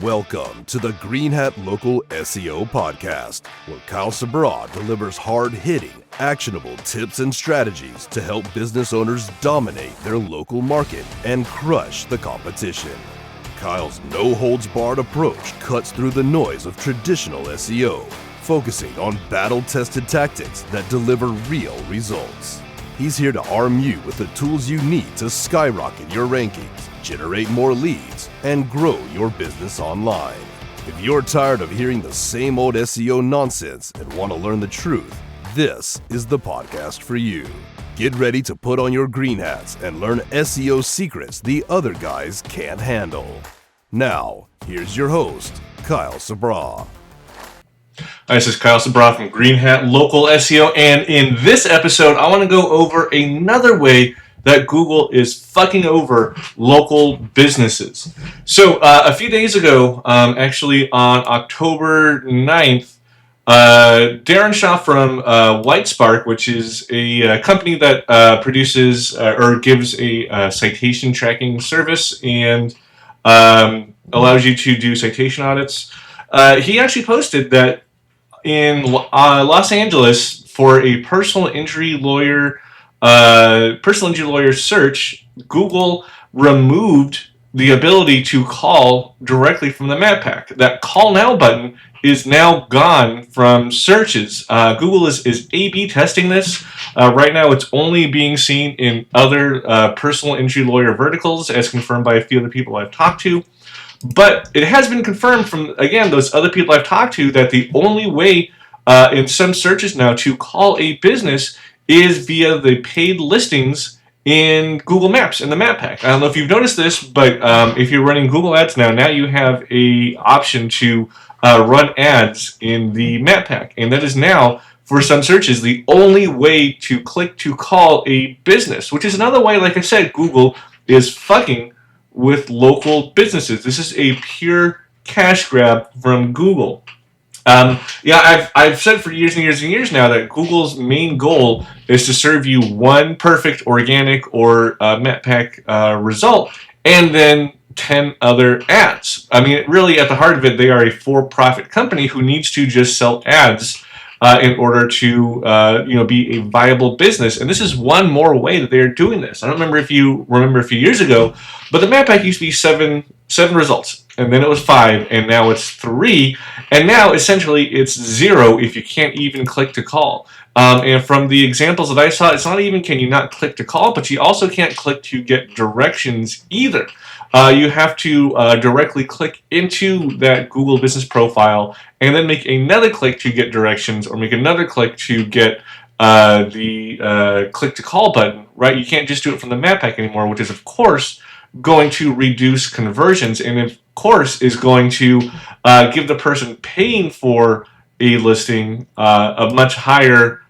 Welcome to the Green Hat Local SEO Podcast, where Kyle Sabra delivers hard-hitting, actionable tips and strategies to help business owners dominate their local market and crush the competition. Kyle's no-holds-barred approach cuts through the noise of traditional SEO, focusing on battle-tested tactics that deliver real results. He's here to arm you with the tools you need to skyrocket your rankings, generate more leads, and grow your business online. If you're tired of hearing the same old SEO nonsense and want to learn the truth, this is the podcast for you. Get ready to put on your green hats and learn SEO secrets the other guys can't handle. Now, here's your host, Kyle Sabra. Hi, this is Kyle Sabra from Green Hat Local SEO, and in this episode, I want to go over another way that Google is fucking over local businesses. So, a few days ago, actually on October 9th, Darren Shaw from White Spark, which is a company that produces or gives a citation tracking service and allows you to do citation audits, he actually posted that in Los Angeles for a personal injury lawyer search, Google removed the ability to call directly from the map pack. That call now button is now gone from searches. Google is A/B testing this. Right now it's only being seen in other personal injury lawyer verticals, as confirmed by a few other people I've talked to. But it has been confirmed from, again, those other people I've talked to that the only way in some searches now to call a business is via the paid listings in Google Maps, in the map pack. I don't know if you've noticed this, but if you're running Google Ads now you have a option to run ads in the map pack. And that is now, for some searches, the only way to click to call a business, which is another way, like I said, Google is fucking with local businesses. This is a pure cash grab from Google. I've said for years and years and years now that Google's main goal is to serve you one perfect organic or map pack result, and then 10 other ads. I mean, really, at the heart of it, they are a for-profit company who needs to just sell ads in order to be a viable business. And this is one more way that they are doing this. I don't remember if you remember a few years ago, but the map pack used to be seven results, and then it was 5, and now it's 3, and now essentially it's 0 if you can't even click to call. And from the examples that I saw, it's not even can you not click to call, but you also can't click to get directions either. You have to directly click into that Google business profile and then make another click to get directions, or make another click to get the click to call button, right? You can't just do it from the map pack anymore, which is, of course, going to reduce conversions, and of course is going to give the person paying for a listing a much higher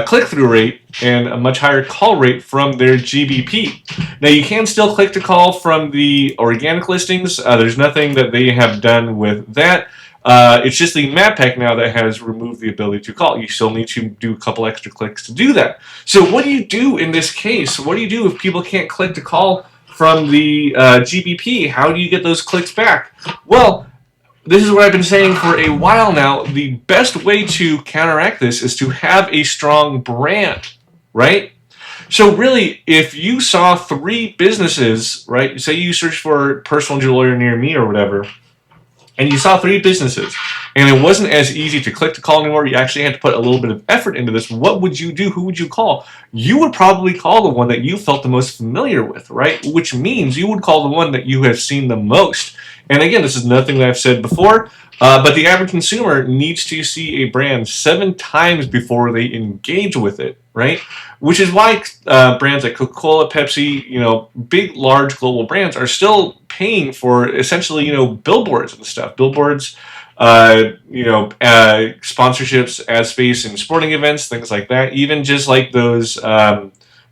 click-through rate and a much higher call rate from their GBP. Now, you can still click to call from the organic listings. There's nothing that they have done with that. It's just the map pack now that has removed the ability to call. You still need to do a couple extra clicks to do that. So what do you do in this case? What do you do if people can't click to call from the GBP? How do you get those clicks back? Well, this is what I've been saying for a while now. The best way to counteract this is to have a strong brand, right? So really, if you saw 3 businesses, right, say you search for personal injury lawyer near me or whatever, and you saw 3 businesses, and it wasn't as easy to click to call anymore, you actually had to put a little bit of effort into this, what would you do? Who would you call? You would probably call the one that you felt the most familiar with, right? Which means you would call the one that you have seen the most. And again, this is nothing that I've said before, but the average consumer needs to see a brand 7 times before they engage with it, right? Which is why brands like Coca-Cola, Pepsi, big, large global brands are still paying for essentially, billboards and stuff. Billboards, sponsorships, ad space in sporting events, things like that. Even just like those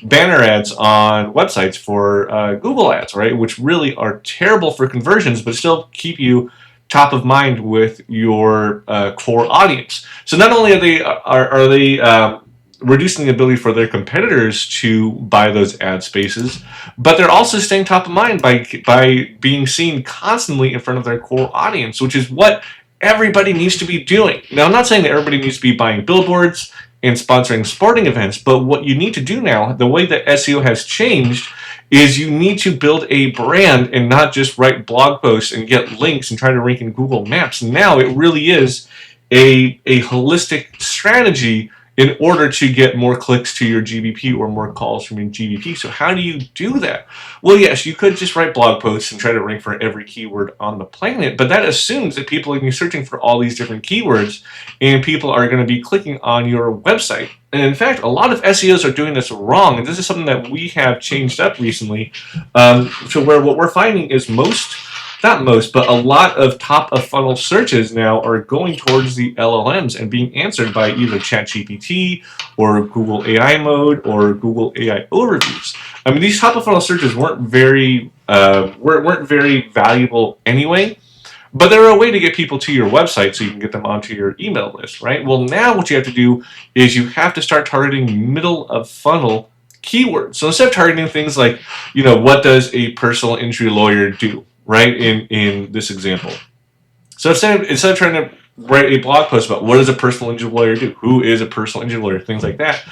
banner ads on websites for Google ads, right? Which really are terrible for conversions, but still keep you top of mind with your core audience. So not only are they reducing the ability for their competitors to buy those ad spaces, but they're also staying top of mind by being seen constantly in front of their core audience, which is what everybody needs to be doing. Now, I'm not saying that everybody needs to be buying billboards and sponsoring sporting events, but what you need to do now, the way that SEO has changed, is you need to build a brand and not just write blog posts and get links and try to rank in Google Maps. Now it really is a holistic strategy in order to get more clicks to your GBP or more calls from your GBP. So how do you do that? Well, yes, you could just write blog posts and try to rank for every keyword on the planet, but that assumes that people are going to be searching for all these different keywords and people are going to be clicking on your website. And in fact, a lot of SEOs are doing this wrong, and this is something that we have changed up recently, to where what we're finding is but a lot of top of funnel searches now are going towards the LLMs and being answered by either ChatGPT or Google AI mode or Google AI overviews. I mean, these top of funnel searches weren't very valuable anyway, but they're a way to get people to your website so you can get them onto your email list, right? Well, now what you have to do is you have to start targeting middle of funnel keywords. So instead of targeting things like, what does a personal injury lawyer do, right? In this example. So instead of trying to write a blog post about what does a personal injury lawyer do, who is a personal injury lawyer, things like that,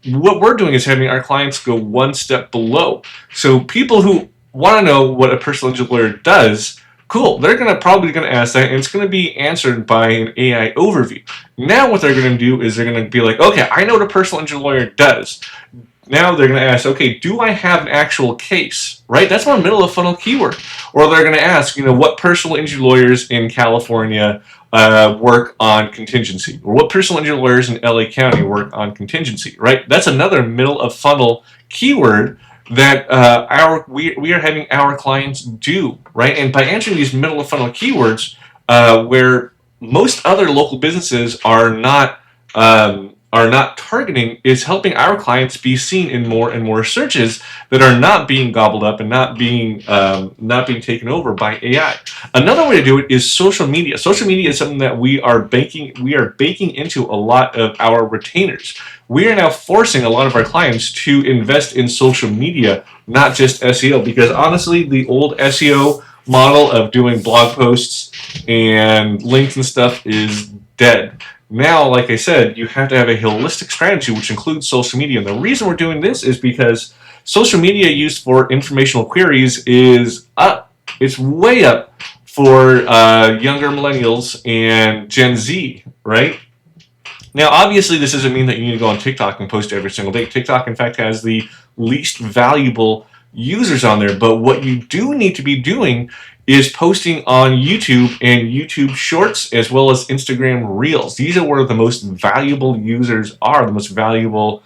what we're doing is having our clients go one step below. So people who want to know what a personal injury lawyer does, cool, they're probably going to ask that, and it's going to be answered by an AI overview. Now what they're going to do is they're going to be like, okay, I know what a personal injury lawyer does. Now they're going to ask, okay, do I have an actual case, right? That's more middle of funnel keyword. Or they're going to ask, what personal injury lawyers in California work on contingency? Or what personal injury lawyers in LA County work on contingency, right? That's another middle of funnel keyword that we are having our clients do, right? And by answering these middle of funnel keywords, where most other local businesses are not targeting, is helping our clients be seen in more and more searches that are not being gobbled up and not being taken over by AI. Another way to do it is social media. Social media is something that we are baking into a lot of our retainers. We are now forcing a lot of our clients to invest in social media, not just SEO, because honestly, the old SEO model of doing blog posts and links and stuff is dead. Now, like I said, you have to have a holistic strategy, which includes social media. And the reason we're doing this is because social media used for informational queries is up. It's way up for younger millennials and Gen Z, right? Now, obviously, this doesn't mean that you need to go on TikTok and post every single day. TikTok, in fact, has the least valuable users on there. But what you do need to be doing is posting on YouTube and YouTube Shorts, as well as Instagram Reels. These are where the most valuable users are, the most valuable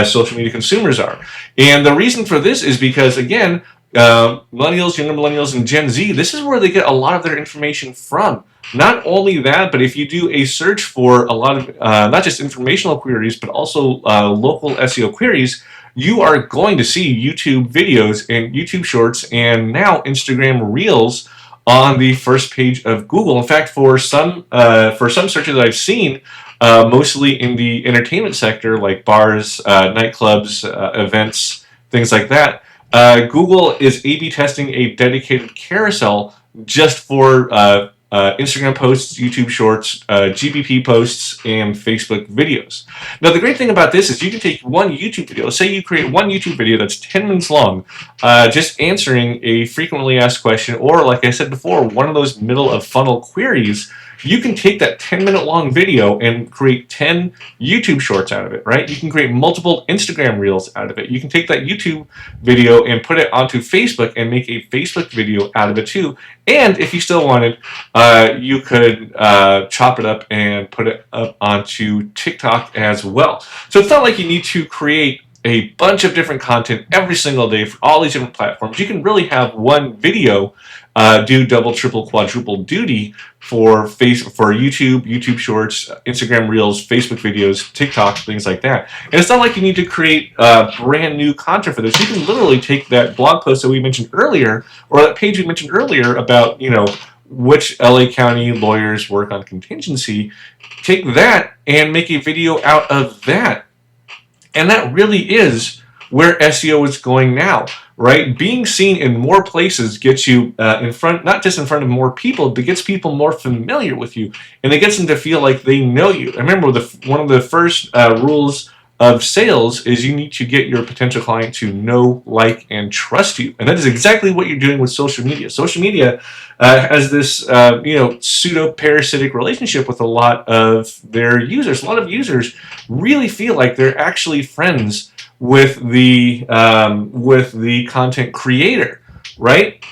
social media consumers are. And the reason for this is because, again, millennials, younger millennials, and Gen Z, this is where they get a lot of their information from. Not only that, but if you do a search for a lot of, not just informational queries, but also local SEO queries, you are going to see YouTube videos and YouTube Shorts and now Instagram Reels on the first page of Google. In fact, for some searches that I've seen, mostly in the entertainment sector, like bars, nightclubs, events, things like that, Google is A/B testing a dedicated carousel just for Instagram posts, YouTube Shorts, GBP posts, and Facebook videos. Now, the great thing about this is you can take one YouTube video. Let's say you create one YouTube video that's 10 minutes long, just answering a frequently asked question, or like I said before, one of those middle of funnel queries. You can take that 10-minute long video and create 10 YouTube Shorts out of it, right? You can create multiple Instagram Reels out of it. You can take that YouTube video and put it onto Facebook and make a Facebook video out of it too. And if you still wanted, you could chop it up and put it up onto TikTok as well. So it's not like you need to create a bunch of different content every single day for all these different platforms. You can really have one video do double, triple, quadruple duty for YouTube, YouTube Shorts, Instagram Reels, Facebook videos, TikTok, things like that. And it's not like you need to create brand new content for this. You can literally take that blog post that we mentioned earlier, or that page we mentioned earlier about, which LA County lawyers work on contingency, take that and make a video out of that. And that really is where SEO is going now, right? Being seen in more places gets you in front, not just in front of more people, but gets people more familiar with you, and it gets them to feel like they know you. I remember one of the first rules of sales is you need to get your potential client to know, like, and trust you, and that is exactly what you're doing with social media. Social media has this, pseudo-parasitic relationship with a lot of their users. A lot of users really feel like they're actually friends with the content creator, right?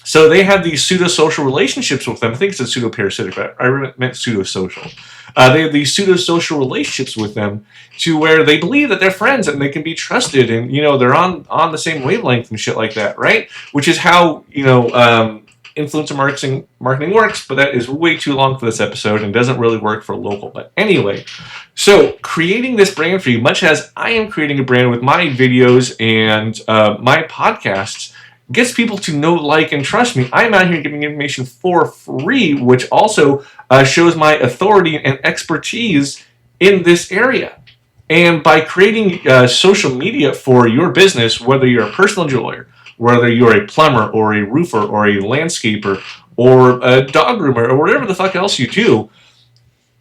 So they have these pseudo-social relationships with them. I think it's a pseudo-parasitic, but I meant pseudo-social. They have these pseudo-social relationships with them to where they believe that they're friends and they can be trusted, and they're on the same wavelength and shit like that, right? Which is how influencer marketing works, but that is way too long for this episode and doesn't really work for local. But anyway, so creating this brand for you, much as I am creating a brand with my videos and my podcasts, gets people to know, like, and trust me. I'm out here giving information for free, which also shows my authority and expertise in this area. And by creating social media for your business, whether you're a personal jeweler, whether you're a plumber or a roofer or a landscaper or a dog groomer or whatever the fuck else you do,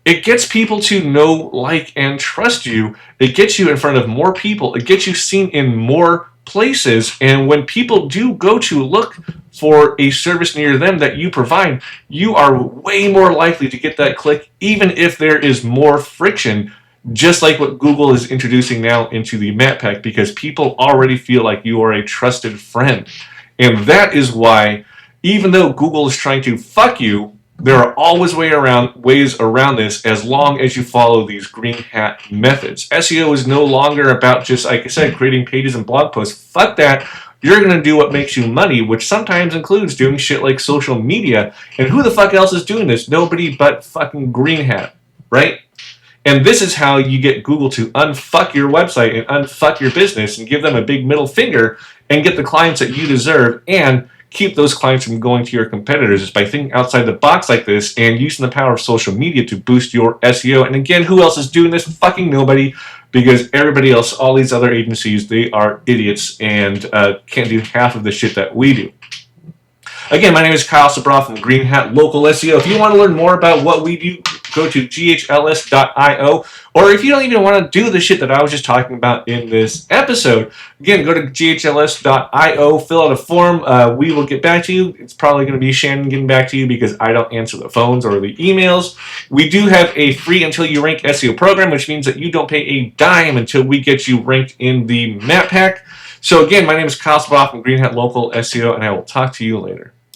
it gets people to know, like, and trust you. It gets you in front of more people. It gets you seen in more places. And when people do go to look for a service near them that you provide, you are way more likely to get that click, even if there is more friction, just like what Google is introducing now into the map pack, because people already feel like you are a trusted friend. And that is why, even though Google is trying to fuck you, there are always ways around this, as long as you follow these green hat methods. SEO is no longer about just, like I said, creating pages and blog posts. Fuck that. You're going to do what makes you money, which sometimes includes doing shit like social media. And who the fuck else is doing this? Nobody but fucking green hat, right? And this is how you get Google to unfuck your website and unfuck your business and give them a big middle finger and get the clients that you deserve and keep those clients from going to your competitors, is by thinking outside the box like this and using the power of social media to boost your SEO. And again, who else is doing this? Fucking nobody, because everybody else, all these other agencies, they are idiots and can't do half of the shit that we do. Again, my name is Kyle Sabra from Green Hat Local SEO. If you want to learn more about what we do, go to ghls.io. Or if you don't even want to do the shit that I was just talking about in this episode, again, go to ghls.io, fill out a form. We will get back to you. It's probably going to be Shannon getting back to you because I don't answer the phones or the emails. We do have a free Until You Rank SEO program, which means that you don't pay a dime until we get you ranked in the map pack. So again, my name is Kyle Sabra from Green Hat Local SEO, and I will talk to you later.